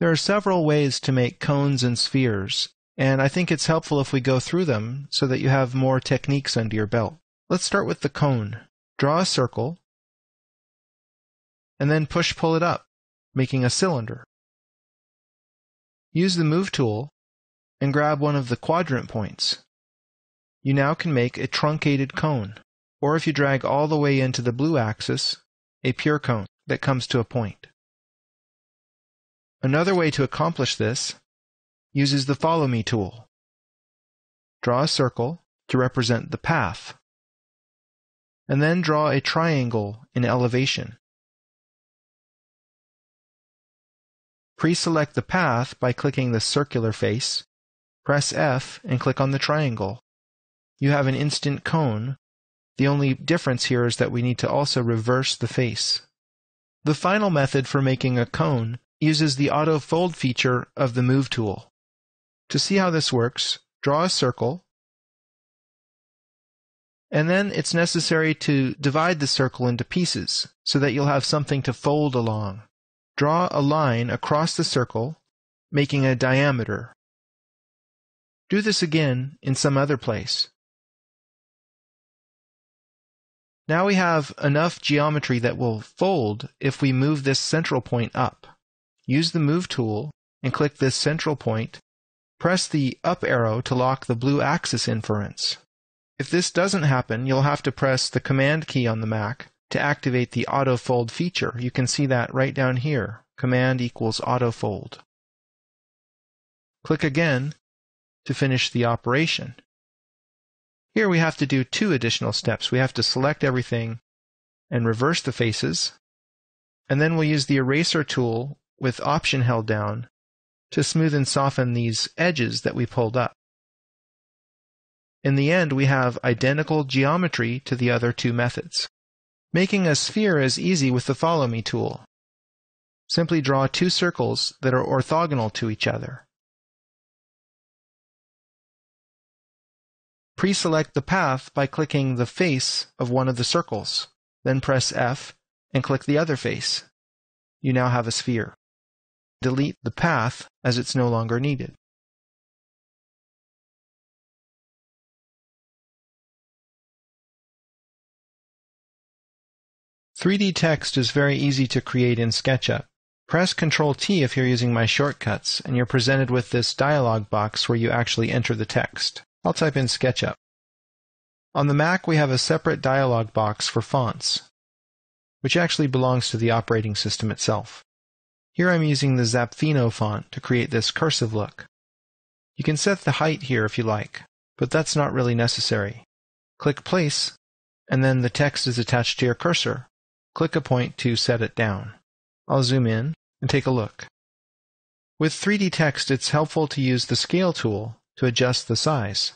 There are several ways to make cones and spheres, and I think it's helpful if we go through them so that you have more techniques under your belt. Let's start with the cone. Draw a circle, and then push-pull it up, making a cylinder. Use the Move tool and grab one of the quadrant points. You now can make a truncated cone, or if you drag all the way into the blue axis, a pure cone that comes to a point. Another way to accomplish this uses the Follow Me tool. Draw a circle to represent the path, and then draw a triangle in elevation. Pre-select the path by clicking the circular face, press F and click on the triangle. You have an instant cone. The only difference here is that we need to also reverse the face. The final method for making a cone uses the Auto Fold feature of the Move tool. To see how this works, draw a circle, and then it's necessary to divide the circle into pieces so that you'll have something to fold along. Draw a line across the circle, making a diameter. Do this again in some other place. Now we have enough geometry that will fold if we move this central point up. Use the Move tool and click this central point. Press the up arrow to lock the blue axis inference. If this doesn't happen, you'll have to press the Command key on the Mac to activate the Auto Fold feature. You can see that right down here. Command equals Auto Fold. Click again to finish the operation. Here we have to do two additional steps. We have to select everything and reverse the faces, and then we'll use the Eraser tool with Option held down to smooth and soften these edges that we pulled up. In the end, we have identical geometry to the other two methods. Making a sphere is easy with the Follow Me tool. Simply draw two circles that are orthogonal to each other. Pre-select the path by clicking the face of one of the circles. Then press F and click the other face. You now have a sphere. Delete the path as it's no longer needed. "3D text is very easy to create in SketchUp. Press Ctrl-T if you're using my shortcuts, and you're presented with this dialog box where you actually enter the text. I'll type in SketchUp. On the Mac, we have a separate dialog box for fonts, which actually belongs to the operating system itself. Here I'm using the Zapfino font to create this cursive look. You can set the height here if you like, but that's not really necessary. Click Place, and then the text is attached to your cursor. Click a point to set it down. I'll zoom in and take a look. With 3D text, it's helpful to use the Scale tool to adjust the size.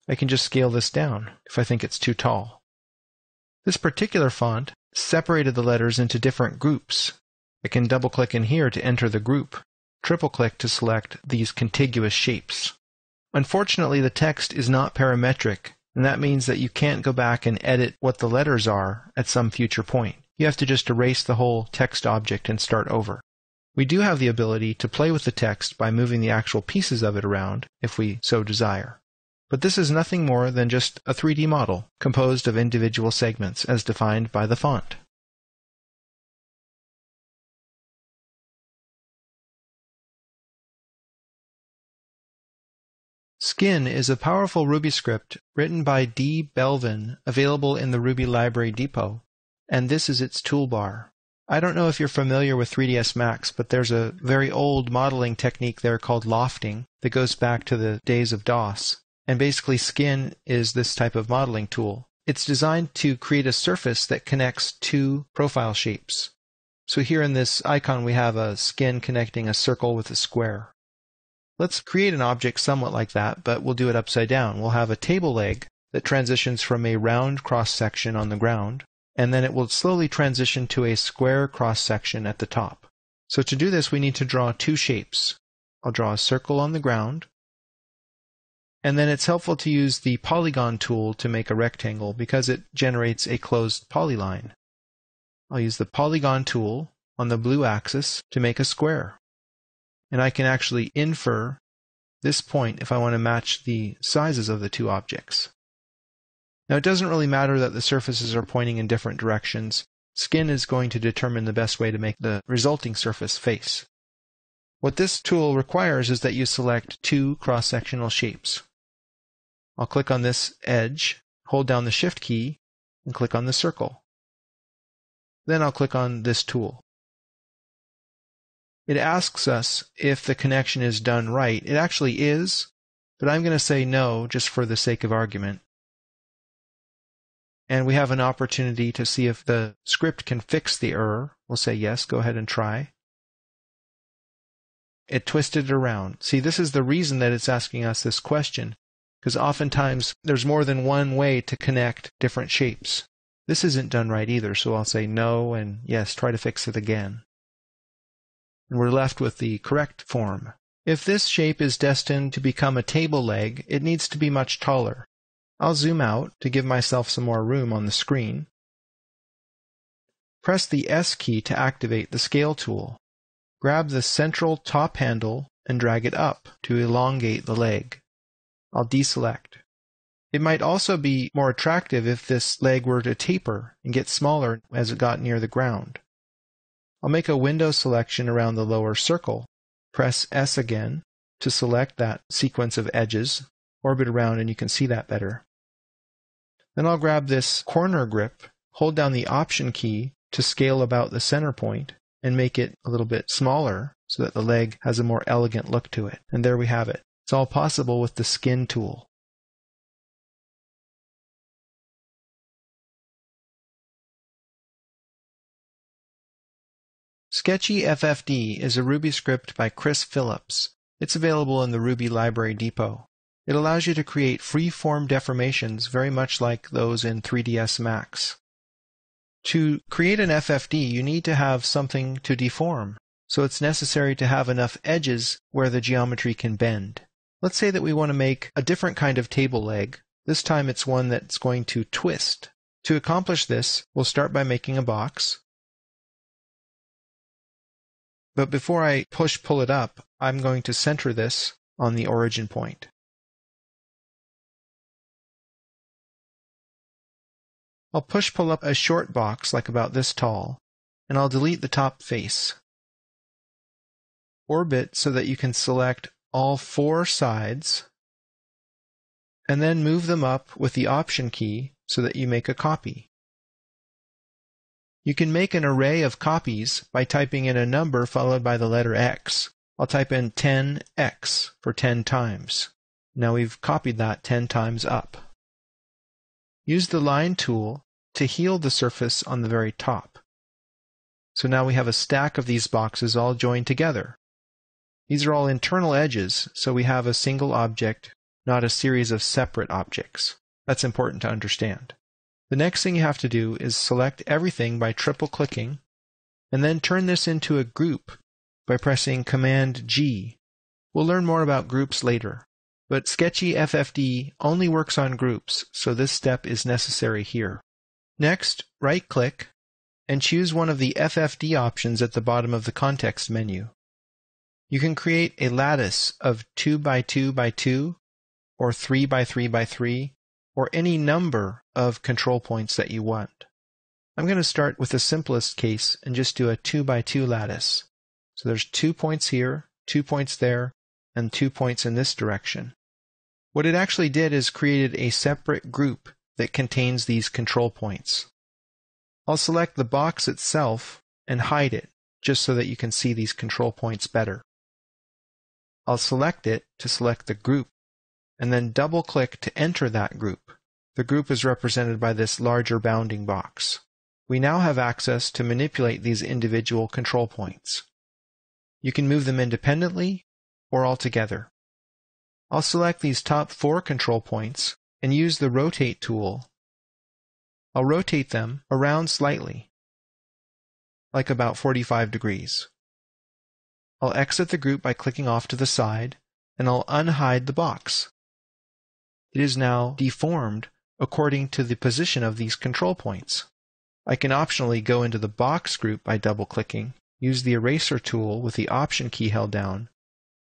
I can just scale this down if I think it's too tall. This particular font separated the letters into different groups. I can double-click in here to enter the group, triple-click to select these contiguous shapes. Unfortunately, the text is not parametric, and that means that you can't go back and edit what the letters are at some future point. You have to just erase the whole text object and start over. We do have the ability to play with the text by moving the actual pieces of it around, if we so desire. But this is nothing more than just a 3D model, composed of individual segments as defined by the font. Skin is a powerful Ruby script written by D. Belvin, available in the Ruby Library Depot, and this is its toolbar. I don't know if you're familiar with 3ds Max, but there's a very old modeling technique there called lofting that goes back to the days of DOS. And basically, Skin is this type of modeling tool. It's designed to create a surface that connects two profile shapes. So here in this icon, we have a skin connecting a circle with a square. Let's create an object somewhat like that, but we'll do it upside down. We'll have a table leg that transitions from a round cross-section on the ground, and then it will slowly transition to a square cross-section at the top. So to do this, we need to draw two shapes. I'll draw a circle on the ground, and then it's helpful to use the polygon tool to make a rectangle because it generates a closed polyline. I'll use the polygon tool on the blue axis to make a square. and I can actually infer this point if I want to match the sizes of the two objects. Now, it doesn't really matter that the surfaces are pointing in different directions. Skin is going to determine the best way to make the resulting surface face. What this tool requires is that you select two cross-sectional shapes. I'll click on this edge, hold down the Shift key, and click on the circle. Then I'll click on this tool. It asks us if the connection is done right. It actually is, but I'm going to say no just for the sake of argument. And we have an opportunity to see if the script can fix the error. We'll say yes, go ahead and try. It twisted it around. See, this is the reason that it's asking us this question, because oftentimes there's more than one way to connect different shapes. This isn't done right either, so I'll say no and yes, try to fix it again. And we're left with the correct form. If this shape is destined to become a table leg, it needs to be much taller. I'll zoom out to give myself some more room on the screen. Press the S key to activate the scale tool. Grab the central top handle and drag it up to elongate the leg. I'll deselect. It might also be more attractive if this leg were to taper and get smaller as it got near the ground. I'll make a window selection around the lower circle. Press S again to select that sequence of edges. Orbit around and you can see that better. Then I'll grab this corner grip, hold down the Option key to scale about the center point, and make it a little bit smaller so that the leg has a more elegant look to it. And there we have it. It's all possible with the Skin tool. Sketchy FFD is a Ruby script by Chris Phillips. It's available in the Ruby Library Depot. It allows you to create free-form deformations very much like those in 3ds Max. To create an FFD, you need to have something to deform, so it's necessary to have enough edges where the geometry can bend. Let's say that we want to make a different kind of table leg. This time it's one that's going to twist. To accomplish this, we'll start by making a box. But before I pull it up, I'm going to center this on the origin point. I'll pull up a short box like about this tall, and I'll delete the top face. Orbit so that you can select all four sides, and then move them up with the Option key so that you make a copy. You can make an array of copies by typing in a number followed by the letter X. I'll type in 10x for 10 times. Now we've copied that 10 times up. Use the Line tool to heal the surface on the very top. So now we have a stack of these boxes all joined together. These are all internal edges, so we have a single object, not a series of separate objects. That's important to understand. The next thing you have to do is select everything by triple-clicking, and then turn this into a group by pressing Command G. We'll learn more about groups later, but Sketchy FFD only works on groups, so this step is necessary here. Next, right-click and choose one of the FFD options at the bottom of the context menu. You can create a lattice of 2 by 2 by 2 or 3 by 3 by 3 or any number of control points that you want. I'm going to start with the simplest case and just do a 2 by 2 lattice. So there's 2 points here, 2 points there, and 2 points in this direction. What it actually did is created a separate group that contains these control points. I'll select the box itself and hide it, just so that you can see these control points better. I'll select it to select the group, and then double-click to enter that group. The group is represented by this larger bounding box. We now have access to manipulate these individual control points. You can move them independently or all together. I'll select these top 4 control points and use the Rotate tool. I'll rotate them around slightly, like about 45 degrees. I'll exit the group by clicking off to the side, and I'll unhide the box. It is now deformed according to the position of these control points. I can optionally go into the box group by double-clicking, use the Eraser tool with the Option key held down,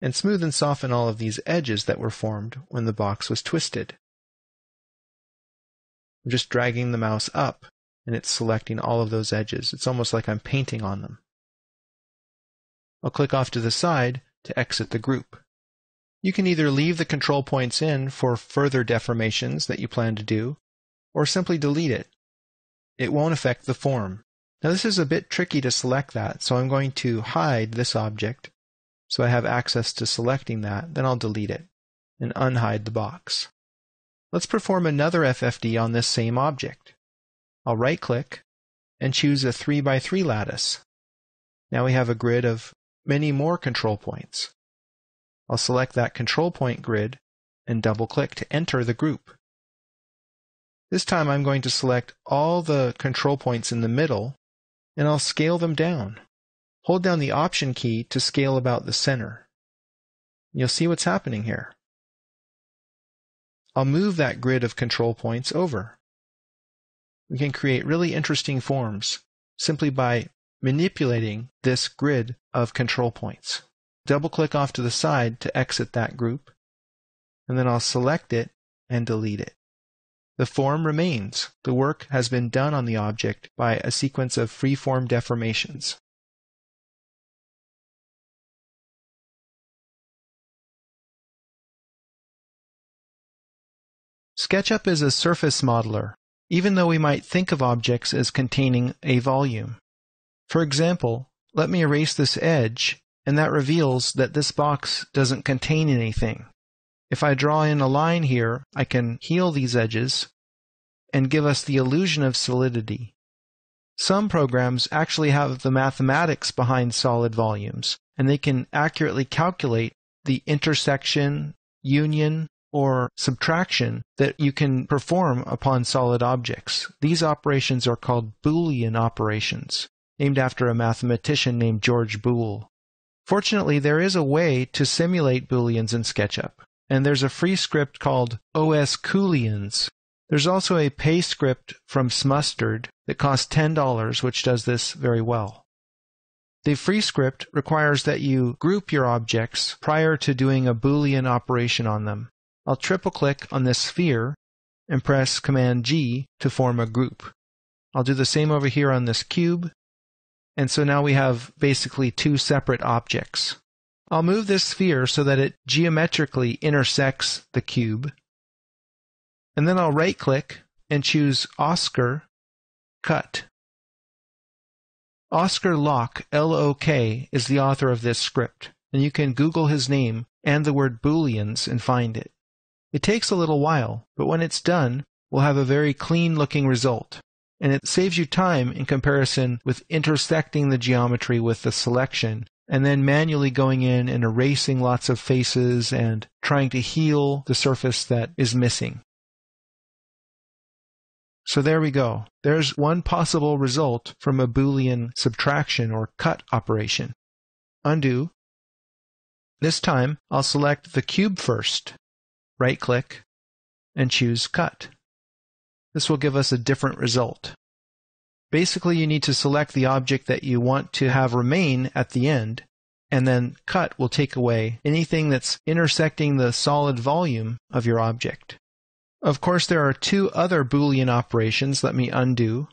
and smooth and soften all of these edges that were formed when the box was twisted. I'm just dragging the mouse up, and it's selecting all of those edges. It's almost like I'm painting on them. I'll click off to the side to exit the group. You can either leave the control points in for further deformations that you plan to do, or simply delete it. It won't affect the form. Now this is a bit tricky to select that, so I'm going to hide this object so I have access to selecting that, then I'll delete it and unhide the box. Let's perform another FFD on this same object. I'll right-click and choose a 3x3 lattice. Now we have a grid of many more control points. I'll select that control point grid and double-click to enter the group. This time I'm going to select all the control points in the middle, and I'll scale them down. Hold down the Option key to scale about the center. You'll see what's happening here. I'll move that grid of control points over. We can create really interesting forms simply by manipulating this grid of control points. Double-click off to the side to exit that group, and then I'll select it and delete it. The form remains. The work has been done on the object by a sequence of free-form deformations. SketchUp is a surface modeler, even though we might think of objects as containing a volume. For example, let me erase this edge, and that reveals that this box doesn't contain anything. If I draw in a line here, I can heal these edges and give us the illusion of solidity. Some programs actually have the mathematics behind solid volumes, and they can accurately calculate the intersection, union, or subtraction that you can perform upon solid objects. These operations are called Boolean operations, named after a mathematician named George Boole. Fortunately, there is a way to simulate Booleans in SketchUp, and there's a free script called OS-Cooleans. There's also a pay script from Smustard that costs $10, which does this very well. The free script requires that you group your objects prior to doing a Boolean operation on them. I'll triple-click on this sphere and press Command-G to form a group. I'll do the same over here on this cube, and so now we have basically two separate objects. I'll move this sphere so that it geometrically intersects the cube, and then I'll right-click and choose Oscar, Cut. Oscar Locke, L-O-K, is the author of this script, and you can Google his name and the word Booleans and find it. It takes a little while, but when it's done, we'll have a very clean-looking result, and it saves you time in comparison with intersecting the geometry with the selection, and then manually going in and erasing lots of faces and trying to heal the surface that is missing. So there we go. There's one possible result from a Boolean subtraction or cut operation. Undo. This time, I'll select the cube first. Right-click and choose Cut. This will give us a different result. Basically, you need to select the object that you want to have remain at the end, and then Cut will take away anything that's intersecting the solid volume of your object. Of course, there are two other Boolean operations. Let me undo.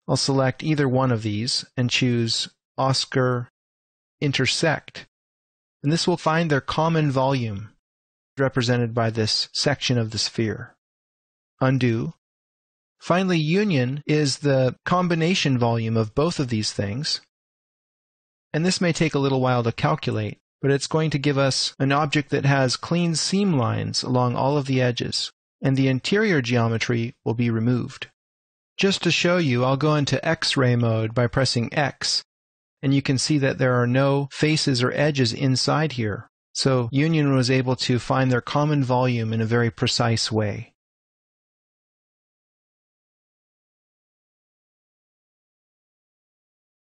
I'll select either one of these and choose Oscar Intersect, and this will find their common volume, represented by this section of the sphere. Undo. Finally, union is the combination volume of both of these things, and this may take a little while to calculate, but it's going to give us an object that has clean seam lines along all of the edges, and the interior geometry will be removed. Just to show you, I'll go into X-ray mode by pressing X, and you can see that there are no faces or edges inside here. So Union was able to find their common volume in a very precise way.